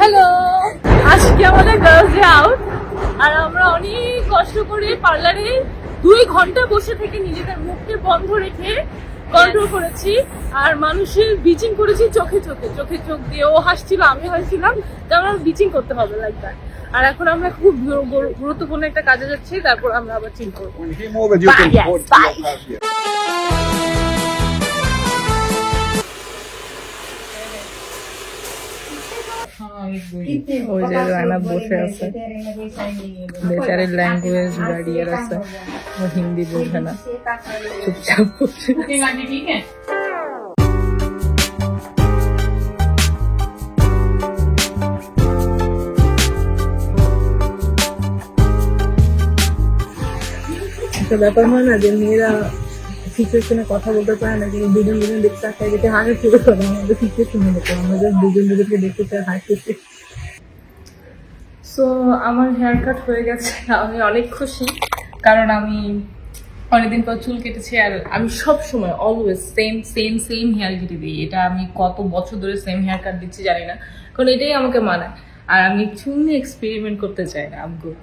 Hello, আজকে আমাদের girls day out আর আমরা অনেক কষ্ট করে পার্লারে 2 ঘন্টা বসে থেকে নিজেদের মুখকে বন্ধ রেখে কন্ট্রোল করেছি আর মানুষের বিচিং করেছি চোখে চোখে, চোখে চোখ দিয়ে। ও হাসছিল, আমি হাসছিলাম, যে আমরা বিচিং করতে হবে লাইক দ্যাট। আর এখন আমরা খুব গুরুত্বপূর্ণ একটা কাজে যাচ্ছি, তারপর আমরা আবার চিল করবো। ওই যে রানা বসে আছে, বেচারের ল্যাঙ্গুয়েজ ব্যারিয়ার আছে, ও হিন্দি বোঝে না, চুপচাপ বসে। একটা ব্যাপার হয় না যে মেয়েরা সিচুয়েশনে কথা বলতে পারে না, কিন্তু দুজন দেখতে চাই দেখে হাসি শুরু করে। আমাদের সিচুয়েশনে দেখো, আমরা জাস্ট দুজনকে দেখতে চাই, হাসতেছি। সো আমার হেয়ার কাট হয়ে গেছে, আমি অনেক খুশি, কারণ আমি অনেকদিন পর চুল কেটেছি। আর আমি সব সময় অলওয়েজ সেম হেয়ার কেটে দিই। এটা আমি কত বছর ধরে সেম হেয়ার কাট দিচ্ছি জানি না, কারণ এটাই আমাকে মানায়। আর আমি চুল নিয়ে এক্সপেরিমেন্ট করতে চাই না। আমগো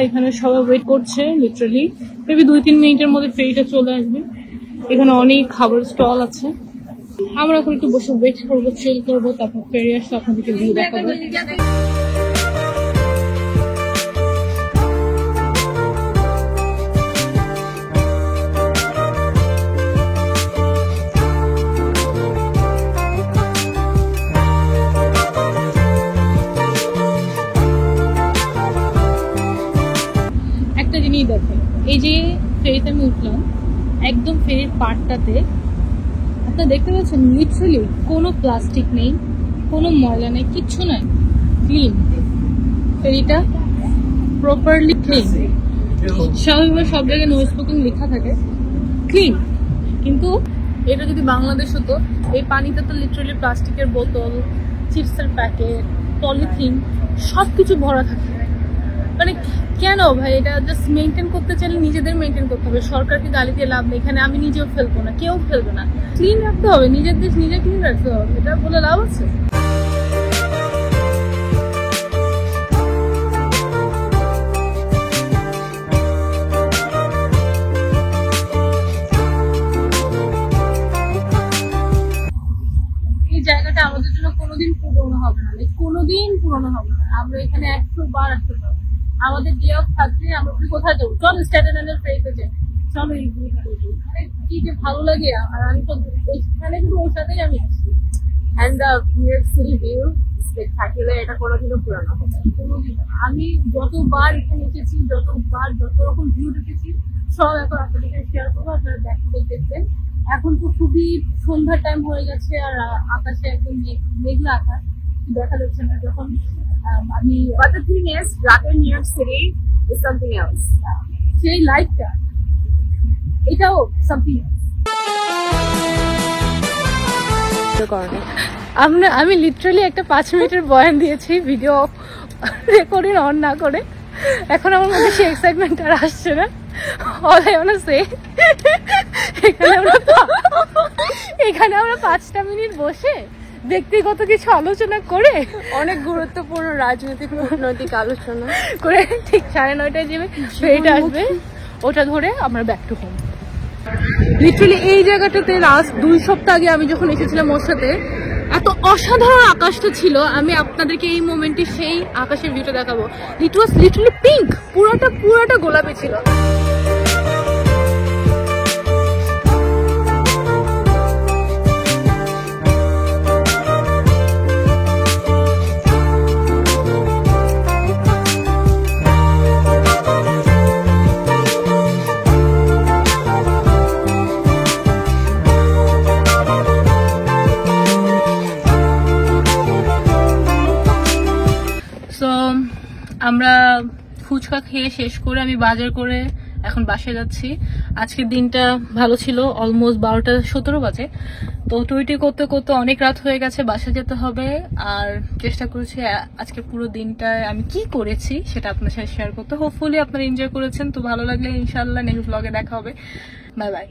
এখানে সবাই ওয়েট করছে, লিটারালি মেবি 2-3 মিনিটের মধ্যে ফেরিটা চলে আসবে। এখানে অনেক খাবার স্টল আছে, আমরা এখন একটু বসে ওয়েট করবো, চিল করবো, তারপর ফেরি আসলে আপনাদেরকে ভিউ দেখাবো। দেখেন, এই যে ফেরিতে আমি উঠলাম, একদম ফেরির পাড়টাতে আপনারা দেখতে পাচ্ছেন লিটারালি কোনো প্লাস্টিক নেই, কোনো ময়লা নেই, কিচ্ছু নাই, ক্লিন। ফেরিটা properly clean. স্বাভাবিকভাবে সব জায়গায় নো স্মোকিং লেখা থাকে, ক্লিন। কিন্তু এটা যদি বাংলাদেশ হতো, এই পানিতে তো লিটারালি প্লাস্টিকের বোতল, চিপসের প্যাকেট, পলিথিন সবকিছু ভরা থাকে। মানে কেন ভাই? এটা জাস্ট মেনটেন করতে চাইলে নিজেদের মেনটেন করতে হবে, সরকারকে গালি দিয়ে লাভ নেই। এখানে আমি নিজেও ফেলবো না, কেউ ফেলবে না। ক্লিন রাখতে হবে, নিজের দেশ নিজে ক্লিন রাখতে হবে, এটা বলে লাভ আছে? এই জায়গাটা আমাদের জন্য কোনোদিন পুরনো হবে না, কোনোদিন পুরনো হবে না। আমরা এখানে 100 বার আসতে পারবো। আমাদের ডে অফ থাকলে আমরা কোথায় যাবো? চলো স্ট্যাটেন আইল্যান্ড ফেরিতে যাই, চলো কি যে ভালো লাগে। আর আমি তো এখানে কিন্তু ওর সাথেই আমি আসি। And the new York city view spectacular, এটা কোনোদিনও পুরানো হবে না, কোনোদিন। আমি যতবার এখানে এসেছি, যতবার যত রকম ভিউ দেখেছি, সব এখন আপনাদেরকে শেয়ার করবো, আপনারা দেখবেন। এখন তো খুবই সন্ধ্যার টাইম হয়ে গেছে আর আকাশে একদম মেঘলা আকাশ, দেখা যাচ্ছে না। যখন আমি But the thing is, রাতের new York city is something else. সেই লাইটটা, এটাও সামথিং এলস। আমি লিটারালি একটা 5 মিনিটের বয়ান দিয়েছি, ভিডিও রেকর্ডিং অন না করে। এখন আমার মধ্যে সেই এক্সাইটমেন্ট আর আসছে না। All I wanna say, এখানে আমরা 5টা মিনিট বসে ব্যক্তিগত কিছু আলোচনা করে, অনেক গুরুত্বপূর্ণ রাজনৈতিক কূটনৈতিক আলোচনা করে ঠিক 9:30 যাবে ফেরিটা আসবে, ওটা ধরে আমরা ব্যাক টু হোম। লিটারালি এই জায়গাটাতে লাস্ট 2 সপ্তাহ আগে আমি যখন এসেছিলাম ওর সাথে, এত অসাধারণ আকাশটা ছিল। আমি আপনাদেরকে এই মোমেন্টে সেই আকাশের ভিউটা দেখাবো। ইট ওয়াজ লিটারালি পিঙ্ক, পুরাটা গোলাপি ছিল। আমরা ফুচকা খেয়ে শেষ করে আমি বাজার করে এখন বাসায় যাচ্ছি। আজকের দিনটা ভালো ছিল, অলমোস্ট 12টা 17 বাজে। তো টুইটি করতে করতে অনেক রাত হয়ে গেছে, বাসা যেতে হবে। আর চেষ্টা করেছি আজকে পুরো দিনটায় আমি কি করেছি সেটা আপনার সাথে শেয়ার করতে। হোপফুলি আপনারা এনজয় করেছেন। তো ভালো লাগলে ইনশাআল্লাহ নেক্সট ব্লগে দেখা হবে। Bye bye.